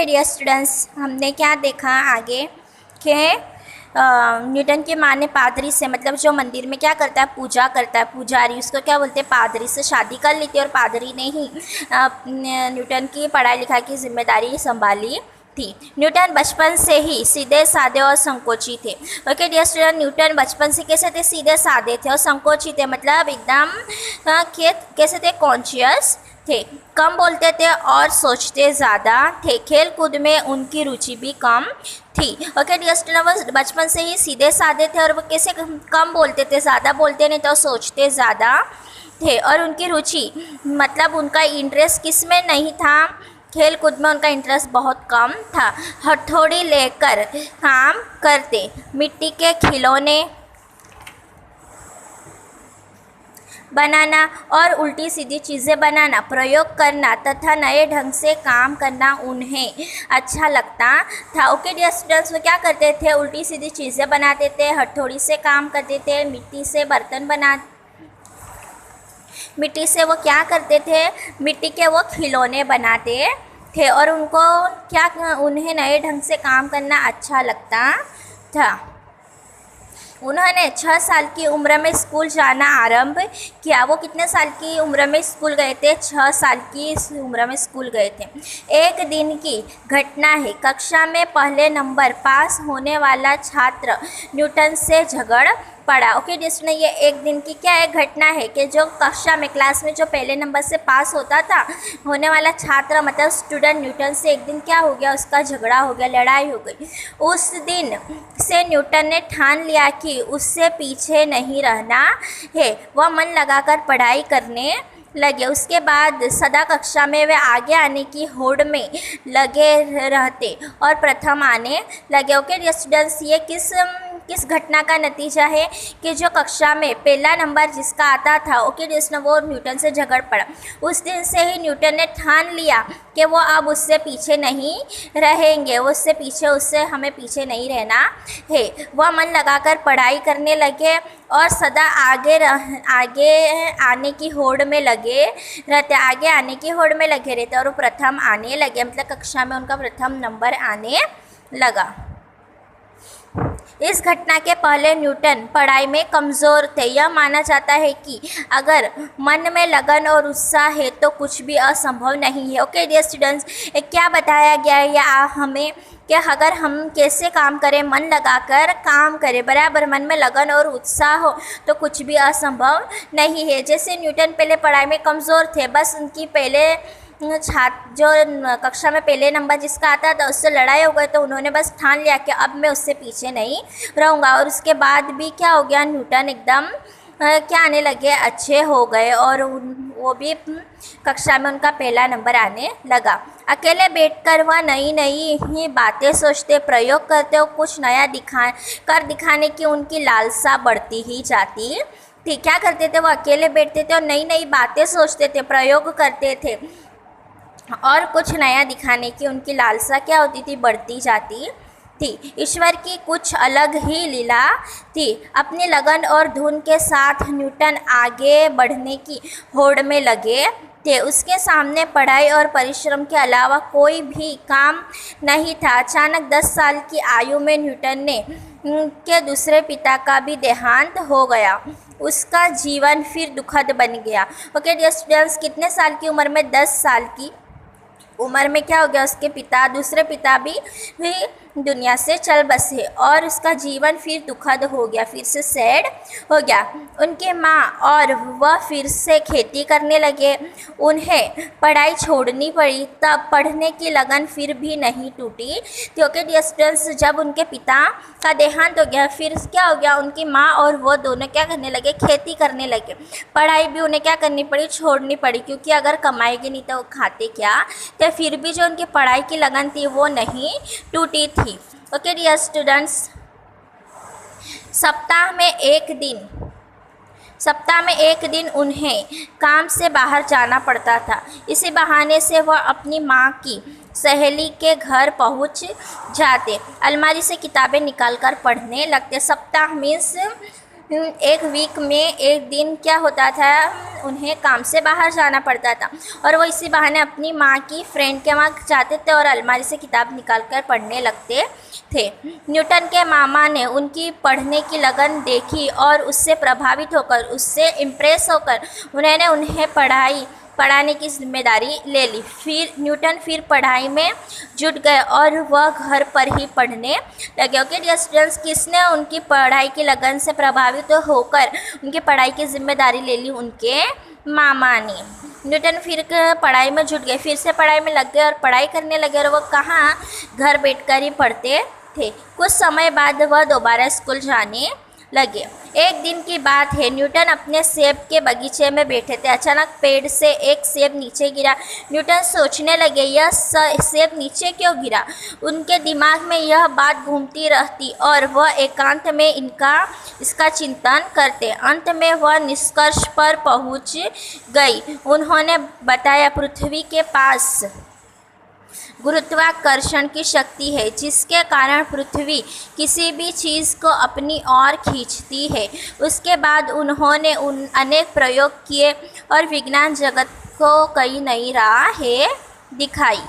Dear students, हमने क्या देखा आगे कि न्यूटन की माँ ने पादरी से, मतलब जो मंदिर में क्या करता है, पूजा करता है, पुजारी, उसको क्या बोलते हैं, पादरी से शादी कर ली थी और पादरी ने ही न्यूटन की पढ़ाई लिखाई की जिम्मेदारी संभाली थी। न्यूटन बचपन से ही सीधे साधे और संकोची थे। ओके डियर स्टूडेंट, न्यूटन बचपन से कैसे थे, सीधे साधे थे और संकोची थे, मतलब एकदम कैसे थे, कॉन्शियस थे, कम बोलते थे और सोचते ज़्यादा थे। खेल कूद में उनकी रुचि भी कम थी। ओके डियर स्टूडेंट, वो बचपन से ही सीधे साधे थे और वो कैसे कम बोलते थे, ज़्यादा बोलते नहीं थे और सोचते ज़्यादा थे। और उनकी रुचि मतलब उनका इंटरेस्ट किस में नहीं था, खेल कूद में उनका इंटरेस्ट बहुत कम था। हथौड़ी लेकर काम करते, मिट्टी के खिलौने बनाना और उल्टी सीधी चीज़ें बनाना, प्रयोग करना तथा नए ढंग से काम करना उन्हें अच्छा लगता था। ओके डियर स्टूडेंट्स, वो क्या करते थे, उल्टी सीधी चीज़ें बनाते थे, हथौड़ी से काम करते थे, मिट्टी से वो क्या करते थे, मिट्टी के वो खिलौने बनाते थे और उन्हें नए ढंग से काम करना अच्छा लगता था। उन्होंने 6 साल की उम्र में स्कूल जाना आरंभ किया। वो कितने साल की उम्र में स्कूल गए थे, 6 साल की उम्र में स्कूल गए थे। एक दिन की घटना है, कक्षा में पहले नंबर पास होने वाला छात्र न्यूटन से झगड़ पड़ा। ओके दोस्तों, ये एक दिन की क्या है, घटना है कि जो कक्षा में, क्लास में जो पहले नंबर से पास होने वाला छात्र मतलब स्टूडेंट, न्यूटन से एक दिन क्या हो गया, उसका झगड़ा हो गया, लड़ाई हो गई। उस दिन से न्यूटन ने ठान लिया कि उससे पीछे नहीं रहना है। वह मन लगाकर पढ़ाई करने लगे। उसके बाद सदा कक्षा में वे आगे आने की होड़ में लगे रहते और प्रथम आने लगे। ओके स्टूडेंट्स, ये किस घटना का नतीजा है कि जो कक्षा में पहला नंबर जिसका आता था, ओके वो न्यूटन से झगड़ पड़ा। उस दिन से ही न्यूटन ने ठान लिया कि वो अब उससे पीछे नहीं रहेंगे, उससे हमें पीछे नहीं रहना है। वह मन लगाकर पढ़ाई करने लगे और सदा आगे आने की होड़ में लगे रहते और वो प्रथम आने लगे, मतलब कक्षा में उनका प्रथम नंबर आने लगा। इस घटना के पहले न्यूटन पढ़ाई में कमज़ोर थे। यह माना जाता है कि अगर मन में लगन और उत्साह है तो कुछ भी असंभव नहीं है। ओके डियर स्टूडेंट्स, क्या बताया गया है या हमें कि अगर हम कैसे काम करें, मन लगाकर काम करें, बराबर मन में लगन और उत्साह हो तो कुछ भी असंभव नहीं है। जैसे न्यूटन पहले पढ़ाई में कमज़ोर थे, बस उनकी पहले छात्र जो कक्षा में पहले नंबर जिसका आता था उससे लड़ाई हो गई, तो उन्होंने बस ठान लिया कि अब मैं उससे पीछे नहीं रहूँगा। और उसके बाद भी क्या हो गया, न्यूटन एकदम क्या आने लगे, अच्छे हो गए और वो भी कक्षा में उनका पहला नंबर आने लगा। अकेले बैठकर वह नई ही बातें सोचते, प्रयोग करते और कुछ नया दिखाने की उनकी लालसा बढ़ती ही जाती थी। क्या करते थे, वो अकेले बैठते थे और नई बातें सोचते थे, प्रयोग करते थे और कुछ नया दिखाने की उनकी लालसा क्या होती थी, बढ़ती जाती थी। ईश्वर की कुछ अलग ही लीला थी। अपनी लगन और धुन के साथ न्यूटन आगे बढ़ने की होड़ में लगे थे। उसके सामने पढ़ाई और परिश्रम के अलावा कोई भी काम नहीं था। अचानक 10 साल की आयु में न्यूटन के दूसरे पिता का भी देहांत हो गया। उसका जीवन फिर दुखद बन गया। ओके डियर स्टूडेंट्स, कितने साल की उम्र में, 10 साल की उम्र में क्या हो गया, उसके दूसरे पिता भी दुनिया से चल बसे और उसका जीवन फिर दुखद हो गया, फिर से सैड हो गया। उनके माँ और वह फिर से खेती करने लगे। उन्हें पढ़ाई छोड़नी पड़ी, तब पढ़ने की लगन फिर भी नहीं टूटी। क्योंकि डियर स्टूडेंट्स, जब उनके पिता का देहांत हो गया, फिर क्या हो गया, उनकी माँ और वो दोनों क्या करने लगे, खेती करने लगे। पढ़ाई भी उन्हें क्या करनी पड़ी, छोड़नी पड़ी, क्योंकि अगर कमाएंगे नहीं तो वो खाते क्या। तो फिर भी जो उनकी पढ़ाई की लगन थी वो नहीं टूटी थी। ओके डियर स्टूडेंट्स, सप्ताह में एक दिन उन्हें काम से बाहर जाना पड़ता था। इसी बहाने से वह अपनी माँ की सहेली के घर पहुँच जाते, अलमारी से किताबें निकालकर पढ़ने लगते। सप्ताह मीन्स एक वीक में एक दिन क्या होता था, उन्हें काम से बाहर जाना पड़ता था और वो इसी बहाने अपनी माँ की फ्रेंड के वहाँ जाते थे और अलमारी से किताब निकाल कर पढ़ने लगते थे। न्यूटन के मामा ने उनकी पढ़ने की लगन देखी और उससे प्रभावित होकर, उससे इम्प्रेस होकर उन्हें पढ़ाने की जिम्मेदारी ले ली। फिर न्यूटन पढ़ाई में जुट गए और वह घर पर ही पढ़ने लगे। ओके डियर स्टूडेंट्स, किसने उनकी पढ़ाई की लगन से प्रभावित होकर उनकी पढ़ाई की जिम्मेदारी ले ली? उनके मामा ने। न्यूटन फिर पढ़ाई में जुट गए, फिर से पढ़ाई में लग गए और पढ़ाई करने लगे और वह कहाँ, घर बैठकर ही पढ़ते थे। कुछ समय बाद वह दोबारा स्कूल जाने लगे। एक दिन की बात है, न्यूटन अपने सेब के बगीचे में बैठे थे। अचानक पेड़ से एक सेब नीचे गिरा। न्यूटन सोचने लगे, यह सेब नीचे क्यों गिरा? उनके दिमाग में यह बात घूमती रहती और वह एकांत में इसका चिंतन करते। अंत में वह निष्कर्ष पर पहुंच गई। उन्होंने बताया, पृथ्वी के पास गुरुत्वाकर्षण की शक्ति है जिसके कारण पृथ्वी किसी भी चीज़ को अपनी ओर खींचती है। उसके बाद उन्होंने अनेक प्रयोग किए और विज्ञान जगत को कई नई राहें दिखाई।